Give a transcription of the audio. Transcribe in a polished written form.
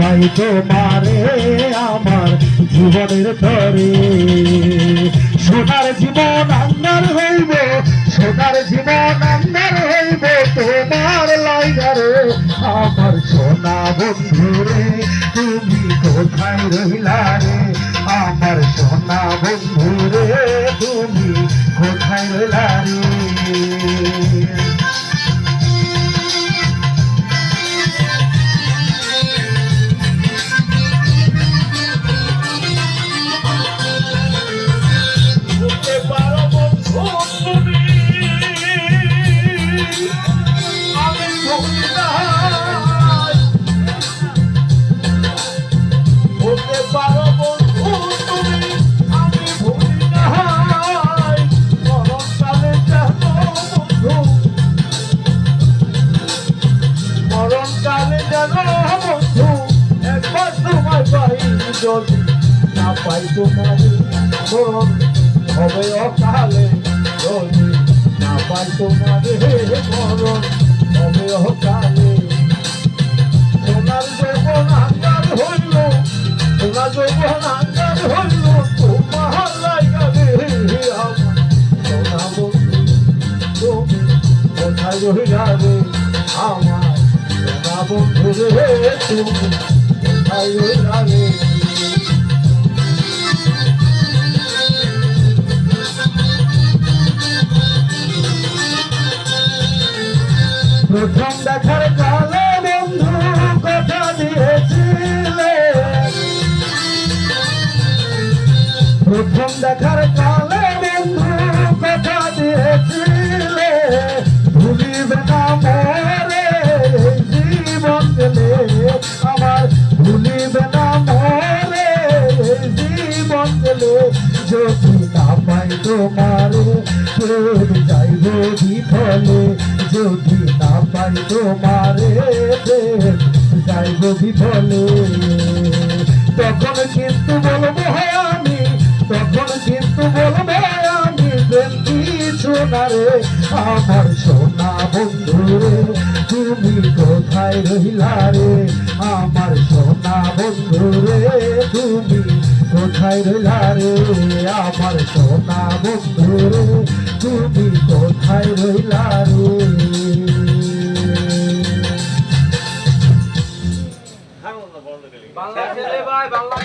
চাই তোমারে আমার জীবনের তরে। সোনার জীবন আন্ধার হইব, সোনার জীবন আন্ধার হইব তোমার লাইগারে। আমার সোনা বন্ধুরে তুমি কোথায় রহিলা রে, আমার সোনা বন্ধুরে তুমি কোথায় রহিলা রে। যদি না পাই তোমার মরণ হবে অকালে, যদি না পাই তোমার মরণ হবে অকালে। সোনার যৌবন আঙ্গার হইল, সোনার যৌবন আঙ্গার হইল তোমার লাইগারে। আমার সোনা বন্ধু তুমি কোথায় রহিলা রে, আমার সোনা বন্ধু রে তুমি কোথায় রহিলা রে। প্রথম দেখার কালে বন্ধু কথা দিয়েছিলে, প্রথম দেখার কালে বন্ধু কথা দিয়েছিলে, ভুলিবে না মরে জীবন গেলে আমার, ভুলিবে না মরে জীবন গেলে। যদি না পাই তোমারে প্রেম যাইব বিফলে, যদি না পাই তোমারে প্রেম যাইব বিফলে। তখন কিন্তু বলবো আমি, তখন কিন্তু বলবো আমি প্রেম কিছু না রে। আমার সোনা বন্ধুরে তুমি কোথায় রহিলা রে, আমার সোনা বন্ধুরে তুমি কোথায় রহিলা রে, আমার সোনা বন্ধুরে তুমি কোথায় রহিলা রে। বাংলা ছেলে ভাই বাংলা।